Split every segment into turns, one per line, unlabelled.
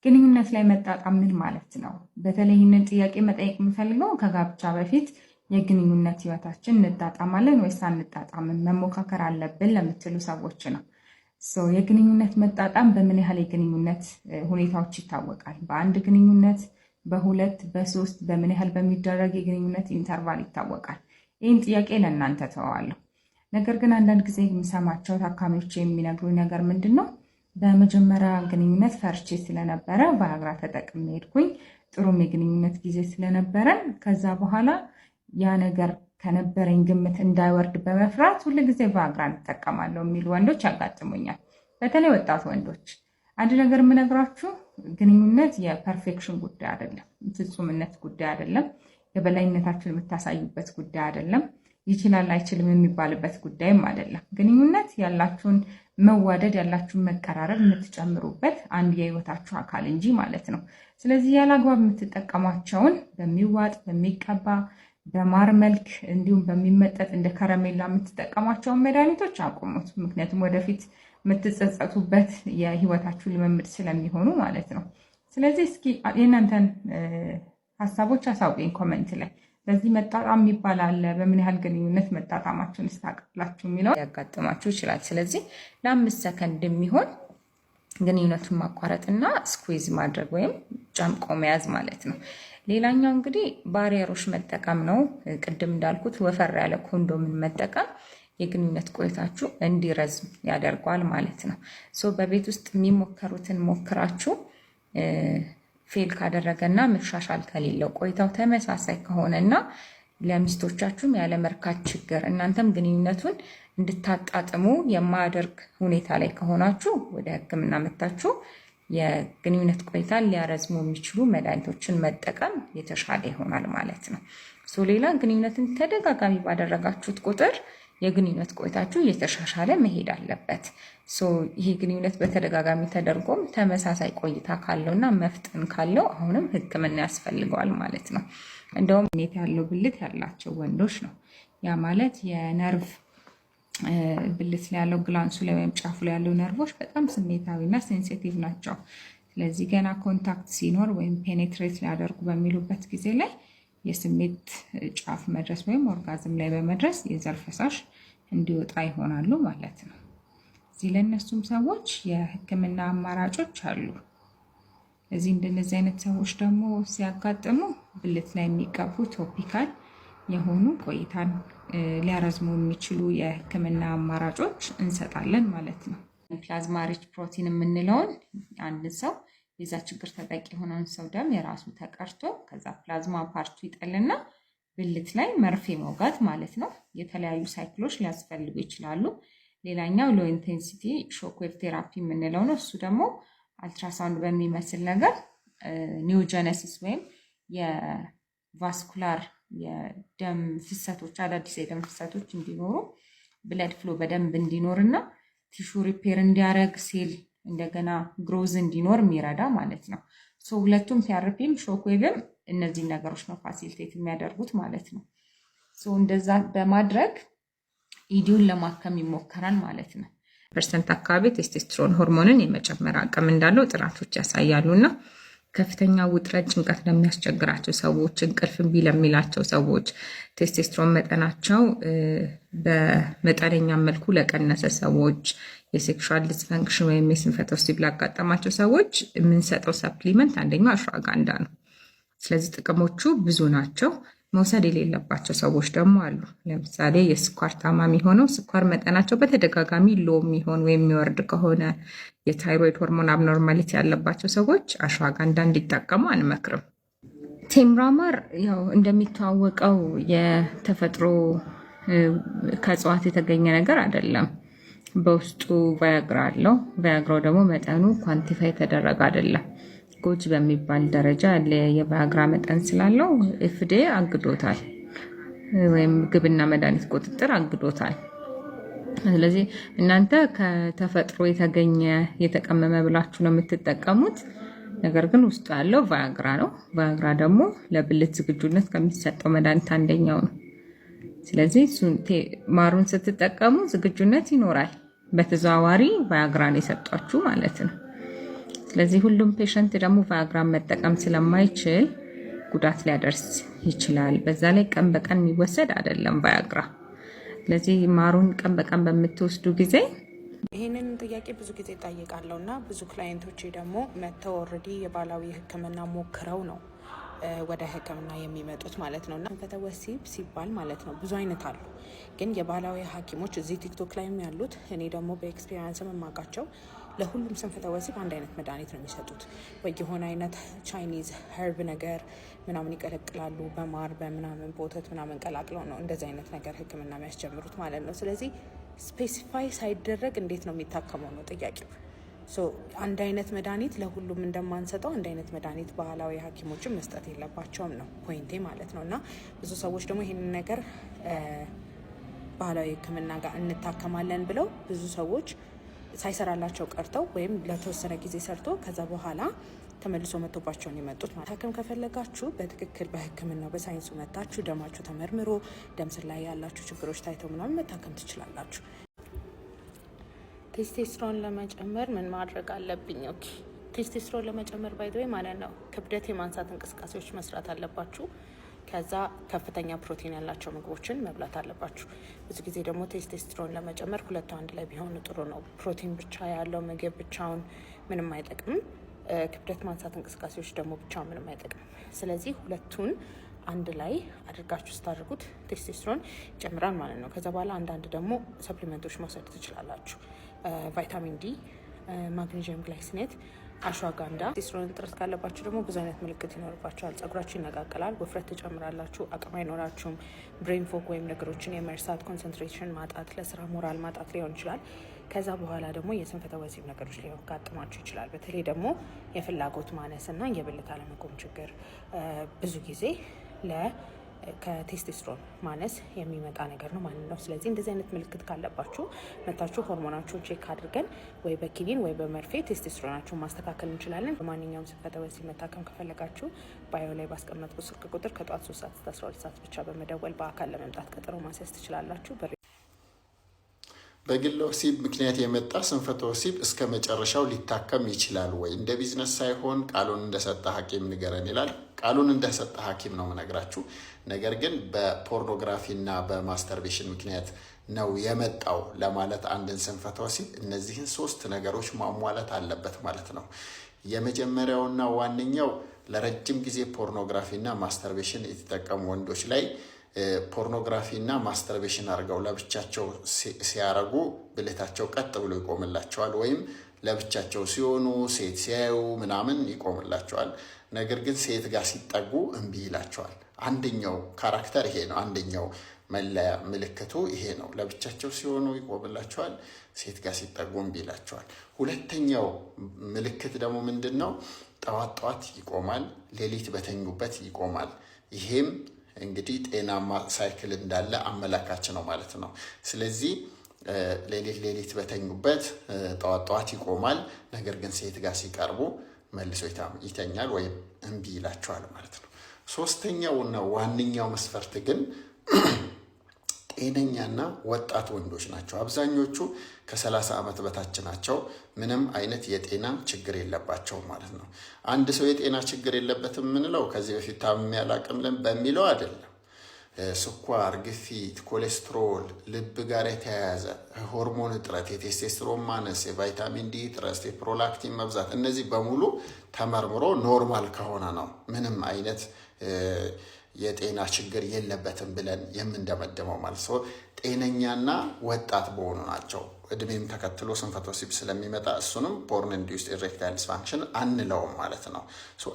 ግንኙነት ላይ መጣጣም ምን ማለት ነው? በተለይ ይህንን ጥያቄ መጠየቅ የምፈልገው ከጋብቻ በፊት የግንኙነት ህይወታችን እንጣጣማለን ወይስ አንጣጣምም መሞካከር አለብን ለምትሉ ሰዎች ነው። የግንኙነት መጣጣም በምን ያህል የግንኙነት ሁኔታዎች ይታወቃል? በአንድ ግንኙነት፣ በሁለት፣ በሶስት፣ በምን ያህል በሚደረግ የግንኙነት ኢንተርቫል ይታወቃል? ይህን ጥያቄ ለእናንተ ተዋለሁ። ነገር ግን አንዳንድ ጊዜ የሚሰማቸው ታካሚዎች የሚነግሩኝ ነገር ምንድን ነው? በመጀመሪያ ግንኙነት ፈርቼ ስለነበረ ቫያግራ ተጠቅሜ ሄድኩኝ። ጥሩም የግንኙነት ጊዜ ስለነበረን ከዛ በኋላ ያ ነገር ከነበረኝ ግምት እንዳይወርድ በመፍራት ሁልጊዜ ቫያግራ እንጠቀማለሁ የሚሉ ወንዶች ያጋጥሙኛል። በተለይ ወጣት ወንዶች። አንድ ነገር የምነግራችሁ ግንኙነት የፐርፌክሽን ጉዳይ አይደለም፣ ፍጹምነት ጉዳይ አይደለም፣ የበላይነታችሁን የምታሳዩበት ጉዳይ አይደለም፣ ይችላል አይችልም የሚባልበት ጉዳይም አይደለም። ግንኙነት ያላችሁን መዋደድ ያላችሁን መቀራረብ የምትጨምሩበት አንድ የህይወታችሁ አካል እንጂ ማለት ነው። ስለዚህ ያላግባብ የምትጠቀሟቸውን በሚዋጥ በሚቀባ በማር መልክ እንዲሁም በሚመጠጥ እንደ ከረሜላ የምትጠቀሟቸውን መድኃኒቶች አቁሙት። ምክንያቱም ወደፊት የምትጸጸቱበት የህይወታችሁ ልምምድ ስለሚሆኑ ማለት ነው። ስለዚህ እስኪ የእናንተን ሀሳቦች አሳውቁኝ ኮመንት ላይ። በዚህ መጣጣም የሚባል አለ። በምን ያህል ግንኙነት መጣጣማችሁን ስታውቃላችሁ የሚለው ያጋጥማችሁ ይችላል። ስለዚህ ለ5 ሰከንድ የሚሆን ግንኙነቱን ማቋረጥና ስኩዊዝ ማድረግ ወይም ጨምቆ መያዝ ማለት ነው። ሌላኛው እንግዲህ ባሪየሮች መጠቀም ነው። ቅድም እንዳልኩት ወፈር ያለ ኮንዶምን መጠቀም የግንኙነት ቆይታችሁ እንዲረዝም ያደርገዋል ማለት ነው። በቤት ውስጥ የሚሞከሩትን ሞክራችሁ ፌል ካደረገና መሻሻል ከሌለው ቆይታው ተመሳሳይ ከሆነና ለሚስቶቻችሁም ያለ መርካት ችግር እናንተም ግንኙነቱን እንድታጣጥሙ የማያደርግ ሁኔታ ላይ ከሆናችሁ ወደ ሕክምና መታችሁ የግንኙነት ቆይታን ሊያረዝሙ የሚችሉ መድኃኒቶችን መጠቀም የተሻለ ይሆናል ማለት ነው። ሌላ ግንኙነትን ተደጋጋሚ ባደረጋችሁት ቁጥር የግንኙነት ቆይታችሁ እየተሻሻለ መሄድ አለበት። ይህ ግንኙነት በተደጋጋሚ ተደርጎም ተመሳሳይ ቆይታ ካለውና መፍጠን ካለው አሁንም ሕክምና ያስፈልገዋል ማለት ነው። እንደውም ሁኔታ ያለው ብልት ያላቸው ወንዶች ነው። ያ ማለት የነርቭ ብልት ላይ ያለው ግላንሱ ላይ ወይም ጫፉ ላይ ያለው ነርቮች በጣም ስሜታዊና ሴንሲቲቭ ናቸው። ስለዚህ ገና ኮንታክት ሲኖር ወይም ፔኔትሬት ሊያደርጉ በሚሉበት ጊዜ ላይ የስሜት ጫፍ መድረስ ወይም ኦርጋዝም ላይ በመድረስ የዘር ፈሳሽ እንዲወጣ ይሆናሉ ማለት ነው። እዚህ ለእነሱም ሰዎች የህክምና አማራጮች አሉ። እዚህ እንደነዚህ አይነት ሰዎች ደግሞ ሲያጋጥሙ ብልት ላይ የሚቀቡ ቶፒካል የሆኑ ቆይታን ሊያረዝሙ የሚችሉ የህክምና አማራጮች እንሰጣለን ማለት ነው። ፕላዝማ ሪች ፕሮቲን የምንለውን አንድ ሰው የዛ ችግር ተጠቂ የሆነውን ሰው ደም የራሱ ተቀርቶ ከዛ ፕላዝማ ፓርቱ ይጠልና ብልት ላይ መርፌ መውጋት ማለት ነው። የተለያዩ ሳይክሎች ሊያስፈልጉ ይችላሉ። ሌላኛው ሎ ኢንቴንሲቲ ሾክዌቭ ቴራፒ የምንለው ነው። እሱ ደግሞ አልትራሳውንድ በሚመስል ነገር ኒውጀነሲስ ወይም የቫስኩላር የደም ፍሰቶች አዳዲስ የደም ፍሰቶች እንዲኖሩ ብለድ ፍሎ በደንብ እንዲኖርና ቲሹ ሪፔር እንዲያደርግ ሴል እንደገና ግሮዝ እንዲኖር የሚረዳ ማለት ነው። ሁለቱም ፒአርፒም ሾክዌቭም እነዚህ ነገሮች ነው ፋሲሊቴት የሚያደርጉት ማለት ነው። እንደዛ በማድረግ ኢዲውን ለማከም ይሞከራል ማለት ነው። ፐርሰንት አካባቢ ቴስቴስትሮን ሆርሞንን የመጨመር አቅም እንዳለው ጥናቶች ያሳያሉና ከፍተኛ ውጥረት፣ ጭንቀት ለሚያስቸግራቸው ሰዎች፣ እንቅልፍ እምቢ ለሚላቸው ሰዎች፣ ቴስቴስትሮን መጠናቸው በመጠነኛ መልኩ ለቀነሰ ሰዎች፣ የሴክሹዋል ዲስፈንክሽን ወይም የስንፈተ ወሲብ ላጋጠማቸው ሰዎች የምንሰጠው ሰፕሊመንት አንደኛው አሽዋጋንዳ ነው። ስለዚህ ጥቅሞቹ ብዙ ናቸው። መውሰድ የሌለባቸው ሰዎች ደግሞ አሉ። ለምሳሌ የስኳር ታማሚ ሆነው ስኳር መጠናቸው በተደጋጋሚ ሎ የሚሆን ወይም የሚወርድ ከሆነ፣ የታይሮይድ ሆርሞን አብኖርማሊቲ ያለባቸው ሰዎች አሽዋጋንዳ እንዲጠቀሙ አንመክርም። ቴምራማር ያው እንደሚተዋወቀው የተፈጥሮ ከእጽዋት የተገኘ ነገር አይደለም። በውስጡ ቫያግራ አለው። ቫያግራው ደግሞ መጠኑ ኳንቲፋይ የተደረገ አይደለም። ጎጂ በሚባል ደረጃ የቫያግራ መጠን ስላለው ኤፍዲኤ አግዶታል፣ ወይም ምግብና መድኃኒት ቁጥጥር አግዶታል። ስለዚህ እናንተ ከተፈጥሮ የተገኘ የተቀመመ ብላችሁ ነው የምትጠቀሙት። ነገር ግን ውስጡ ያለው ቫያግራ ነው። ቫያግራ ደግሞ ለብልት ዝግጁነት ከሚሰጠው መድኃኒት አንደኛው ነው። ስለዚህ ማሩን ስትጠቀሙ ዝግጁነት ይኖራል። በተዘዋዋሪ ቫያግራን የሰጧችሁ ማለት ነው። ስለዚህ ሁሉም ፔሸንት ደግሞ ቫያግራም መጠቀም ስለማይችል ጉዳት ሊያደርስ ይችላል። በዛ ላይ ቀን በቀን የሚወሰድ አይደለም ቫያግራ። ስለዚህ ማሩን ቀን በቀን በምትወስዱ ጊዜ
ይህንን ጥያቄ ብዙ ጊዜ እጠይቃለሁ እና ብዙ ክላይንቶቼ ደግሞ መጥተው ኦልሬዲ የባህላዊ ሕክምና ሞክረው ነው ወደ ሕክምና የሚመጡት ማለት ነው። እና ስንፈተ ወሲብ ሲባል ማለት ነው ብዙ አይነት አሉ። ግን የባህላዊ ሐኪሞች እዚህ ቲክቶክ ላይም ያሉት እኔ ደግሞ በኤክስፔሪንስ የማውቃቸው ለሁሉም ስንፈተ ወሲብ አንድ አይነት መድኃኒት ነው የሚሰጡት። ወይ የሆነ አይነት ቻይኒዝ ኸርብ ነገር ምናምን ይቀለቅላሉ፣ በማር በምናምን በወተት ምናምን ቀላቅለው ነው እንደዚህ አይነት ነገር ሕክምና የሚያስጀምሩት ማለት ነው። ስለዚህ ስፔሲፋይ ሳይደረግ እንዴት ነው የሚታከመው ነው ጥያቄው። አንድ አይነት መድኃኒት ለሁሉም እንደማንሰጠው አንድ አይነት መድኃኒት ባህላዊ ሐኪሞችን መስጠት የለባቸውም ነው ፖይንቴ ማለት ነው። እና ብዙ ሰዎች ደግሞ ይህንን ነገር ባህላዊ ሕክምና ጋር እንታከማለን ብለው ብዙ ሰዎች ሳይሰራላቸው ቀርተው ወይም ለተወሰነ ጊዜ ሰርቶ ከዛ በኋላ ተመልሶ መጥቶባቸውን የመጡት ማለት። ታከም ከፈለጋችሁ በትክክል በሕክምናው በሳይንሱ መታችሁ ደማችሁ ተመርምሮ ደም ስር ላይ ያላችሁ ችግሮች ታይተው ምናምን መታከም ትችላላችሁ። ቴስቴስትሮን ለመጨመር ምን ማድረግ አለብኝ? ኦኬ ቴስቴስትሮን ለመጨመር ባይዘይ ማለት ነው ክብደት የማንሳት እንቅስቃሴዎች መስራት አለባችሁ። ከዛ ከፍተኛ ፕሮቲን ያላቸው ምግቦችን መብላት አለባችሁ። ብዙ ጊዜ ደግሞ ቴስቴስትሮን ለመጨመር ሁለቱ አንድ ላይ ቢሆን ጥሩ ነው። ፕሮቲን ብቻ ያለው ምግብ ብቻውን ምንም አይጠቅምም። ክብደት ማንሳት እንቅስቃሴዎች ደግሞ ብቻ ምንም አይጠቅምም። ስለዚህ ሁለቱን አንድ ላይ አድርጋችሁ ስታደርጉት ቴስቴስትሮን ይጨምራል ማለት ነው። ከዛ በኋላ አንዳንድ ደግሞ ሰፕሊመንቶች መውሰድ ትችላላችሁ። ቫይታሚን ዲ፣ ማግኔዥየም ግላይሲኔት፣ አሽዋጋንዳ። ቴስቴስትሮን እጥረት ካለባችሁ ደግሞ ብዙ አይነት ምልክት ይኖርባችኋል። ጸጉራችሁ ይነቃቀላል፣ ውፍረት ትጨምራላችሁ፣ አቅም አይኖራችሁም፣ ብሬን ፎግ ወይም ነገሮችን የመርሳት ኮንሰንትሬሽን ማጣት፣ ለስራ ሞራል ማጣት ሊሆን ይችላል። ከዛ በኋላ ደግሞ የስንፈተ ወሲብ ነገሮች ሊያጋጥማችሁ ይችላል። በተለይ ደግሞ የፍላጎት ማነስና የብልት አለመቆም ችግር ብዙ ጊዜ ከቴስቴስትሮን ማነስ የሚመጣ ነገር ነው ማለት ነው። ስለዚህ እንደዚህ አይነት ምልክት ካለባችሁ መታችሁ ሆርሞናችሁን ቼክ አድርገን ወይ በኪኒን ወይ በመርፌ ቴስቴስትሮናችሁን ማስተካከል እንችላለን። በማንኛውም ስንፈተ ወሲብ መታከም ከፈለጋችሁ ባዮ ላይ ባስቀመጥኩት ስልክ ቁጥር ከጠዋት 3 ሰዓት እስከ 12 ሰዓት ብቻ በመደወል በአካል ለመምጣት ቀጠሮ ማስያዝ ትችላላችሁ።
በግል ወሲብ ምክንያት የመጣ ስንፈተ ወሲብ እስከ መጨረሻው ሊታከም ይችላል ወይ? እንደ ቢዝነስ ሳይሆን ቃሉን እንደሰጠ ሐኪም ንገረን ይላል። ቃሉን እንደሰጠ ሐኪም ነው የምነግራችሁ። ነገር ግን በፖርኖግራፊና በማስተርቤሽን ምክንያት ነው የመጣው ለማለት አንድን ስንፈተ ወሲብ እነዚህን 3 ነገሮች ማሟላት አለበት ማለት ነው። የመጀመሪያውና ዋነኛው ለረጅም ጊዜ ፖርኖግራፊና ማስተርቤሽን የተጠቀሙ ወንዶች ላይ ፖርኖግራፊና ማስተርቤሽን አድርገው ለብቻቸው ሲያረጉ ብልታቸው ቀጥ ብሎ ይቆምላቸዋል፣ ወይም ለብቻቸው ሲሆኑ ሴት ሲያዩ ምናምን ይቆምላቸዋል። ነገር ግን ሴት ጋር ሲጠጉ እምቢ ይላቸዋል። አንደኛው ካራክተር ይሄ ነው። አንደኛው መለያ ምልክቱ ይሄ ነው። ለብቻቸው ሲሆኑ ይቆምላቸዋል፣ ሴት ጋር ሲጠጉ እምቢ ይላቸዋል። ሁለተኛው ምልክት ደግሞ ምንድን ነው? ጠዋት ጠዋት ይቆማል፣ ሌሊት በተኙበት ይቆማል። ይሄም እንግዲህ ጤናማ ሳይክል እንዳለ አመላካች ነው ማለት ነው። ስለዚህ ሌሊት በተኙበት ጠዋት ጠዋት ይቆማል፣ ነገር ግን ሴት ጋር ሲቀርቡ መልሶ ይተኛል ወይም እምቢ ይላቸዋል ማለት ነው። ሶስተኛውና ዋነኛው መስፈርት ግን ጤነኛና ወጣት ወንዶች ናቸው። አብዛኞቹ ከ30 ዓመት በታች ናቸው። ምንም አይነት የጤና ችግር የለባቸውም ማለት ነው። አንድ ሰው የጤና ችግር የለበትም የምንለው ከዚህ በፊት ታምሜ አላቅም በሚለው አይደለም። ስኳር፣ ግፊት፣ ኮሌስትሮል፣ ልብ ጋር የተያያዘ ሆርሞን እጥረት፣ የቴስቴስትሮን ማነስ፣ የቫይታሚን ዲ እጥረት፣ የፕሮላክቲን መብዛት፣ እነዚህ በሙሉ ተመርምሮ ኖርማል ከሆነ ነው ምንም አይነት የጤና ችግር የለበትም ብለን የምንደመደመው ማለት ነው። ጤነኛና ወጣት በሆኑ ናቸው። እድሜም ተከትሎ ስንፈተ ወሲብ ስለሚመጣ እሱንም ፖርን ኢንዲዩስድ ኢሬክታይል ዲስፋንክሽን አንለውም ማለት ነው።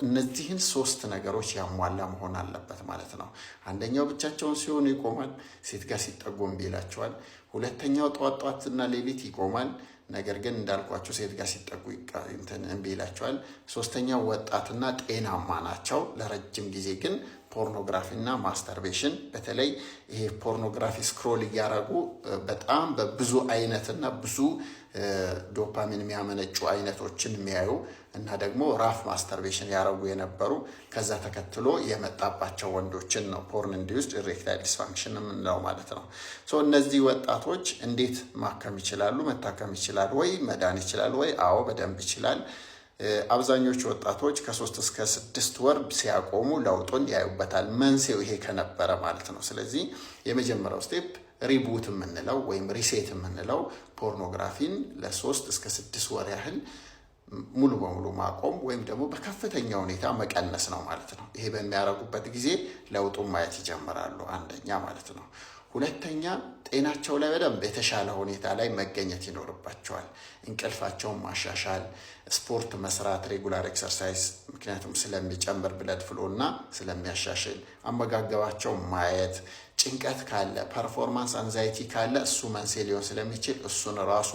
እነዚህን 3 ነገሮች ያሟላ መሆን አለበት ማለት ነው። አንደኛው ብቻቸውን ሲሆኑ ይቆማል፣ ሴት ጋር ሲጠጉ እምቢ ይላቸዋል። ሁለተኛው ጠዋት ጠዋትና ሌሊት ይቆማል፣ ነገር ግን እንዳልኳቸው ሴት ጋር ሲጠጉ እምቢ ይላቸዋል። ሶስተኛው ወጣትና ጤናማ ናቸው። ለረጅም ጊዜ ግን ፖርኖግራፊና ማስተርቤሽን በተለይ ይሄ ፖርኖግራፊ ስክሮል እያረጉ በጣም በብዙ አይነትና ብዙ ዶፓሚን የሚያመነጩ አይነቶችን የሚያዩ እና ደግሞ ራፍ ማስተርቤሽን ያረጉ የነበሩ ከዛ ተከትሎ የመጣባቸው ወንዶችን ነው ፖርን ኢንዲዩስድ ኢሬክታይል ዲስፋንክሽን የምንለው ማለት ነው። እነዚህ ወጣቶች እንዴት ማከም ይችላሉ? መታከም ይችላል ወይ? መዳን ይችላል ወይ? አዎ በደንብ ይችላል። አብዛኞቹ ወጣቶች ከ3 እስከ 6 ወር ሲያቆሙ ለውጡን ያዩበታል። መንስኤው ይሄ ከነበረ ማለት ነው። ስለዚህ የመጀመሪያው ስቴፕ ሪቡት የምንለው ወይም ሪሴት የምንለው ፖርኖግራፊን ለ3 እስከ 6 ወር ያህል ሙሉ በሙሉ ማቆም ወይም ደግሞ በከፍተኛ ሁኔታ መቀነስ ነው ማለት ነው። ይሄ በሚያደርጉበት ጊዜ ለውጡን ማየት ይጀምራሉ። አንደኛ ማለት ነው። ሁለተኛ ጤናቸው ላይ በደንብ የተሻለ ሁኔታ ላይ መገኘት ይኖርባቸዋል። እንቅልፋቸውን ማሻሻል፣ ስፖርት መስራት፣ ሬጉላር ኤክሰርሳይዝ ምክንያቱም ስለሚጨምር ብለድ ፍሎ እና ስለሚያሻሽል፣ አመጋገባቸው ማየት፣ ጭንቀት ካለ ፐርፎርማንስ አንዛይቲ ካለ እሱ መንስኤ ሊሆን ስለሚችል እሱን ራሱ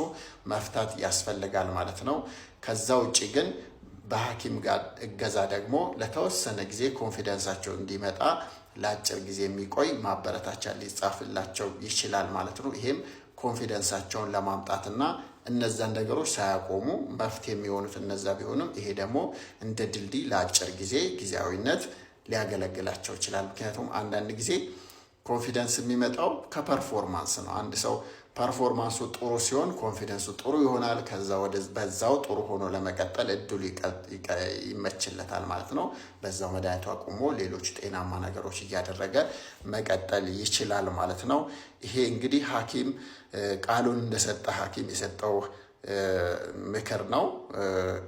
መፍታት ያስፈልጋል ማለት ነው። ከዛ ውጪ ግን በሐኪም ጋር እገዛ ደግሞ ለተወሰነ ጊዜ ኮንፊደንሳቸው እንዲመጣ ለአጭር ጊዜ የሚቆይ ማበረታቻ ሊጻፍላቸው ይችላል ማለት ነው። ይሄም ኮንፊደንሳቸውን ለማምጣትና እነዛን ነገሮች ሳያቆሙ መፍትሄ የሚሆኑት እነዛ ቢሆንም ይሄ ደግሞ እንደ ድልድይ ለአጭር ጊዜ ጊዜያዊነት ሊያገለግላቸው ይችላል። ምክንያቱም አንዳንድ ጊዜ ኮንፊደንስ የሚመጣው ከፐርፎርማንስ ነው። አንድ ሰው ፐርፎርማንሱ ጥሩ ሲሆን ኮንፊደንሱ ጥሩ ይሆናል። ከዛ ወደ በዛው ጥሩ ሆኖ ለመቀጠል እድሉ ይመችለታል ማለት ነው። በዛው መድኃኒቱ አቁሞ ሌሎች ጤናማ ነገሮች እያደረገ መቀጠል ይችላል ማለት ነው። ይሄ እንግዲህ ሐኪም ቃሉን እንደሰጠ ሐኪም የሰጠው ምክር ነው።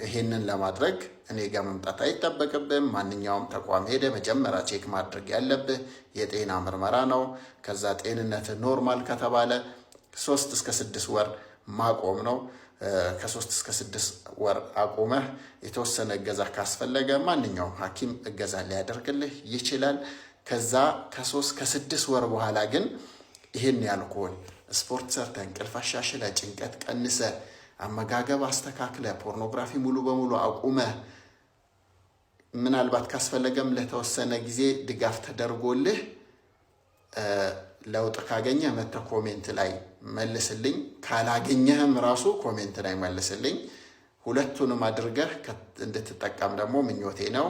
ይሄንን ለማድረግ እኔ ጋር መምጣት አይጠበቅብም። ማንኛውም ተቋም ሄደ መጀመሪያ ቼክ ማድረግ ያለብህ የጤና ምርመራ ነው። ከዛ ጤንነት ኖርማል ከተባለ 3 እስከ 6 ወር ማቆም ነው። ከ3 እስከ 6 ወር አቆመህ የተወሰነ እገዛ ካስፈለገ ማንኛውም ሐኪም እገዛ ሊያደርግልህ ይችላል። ከዛ ከ3 ከ6 ወር በኋላ ግን ይሄን ያልኩህን ስፖርት ሰርተ፣ እንቅልፍ አሻሽለ፣ ጭንቀት ቀንሰ፣ አመጋገብ አስተካክለ፣ ፖርኖግራፊ ሙሉ በሙሉ አቁመ፣ ምናልባት ካስፈለገም ለተወሰነ ጊዜ ድጋፍ ተደርጎልህ ለውጥ ካገኘ መተ ኮሜንት ላይ መልስልኝ። ካላገኘህም ራሱ ኮሜንት ላይ መልስልኝ። ሁለቱንም አድርገህ እንድትጠቀም ደግሞ ምኞቴ ነው።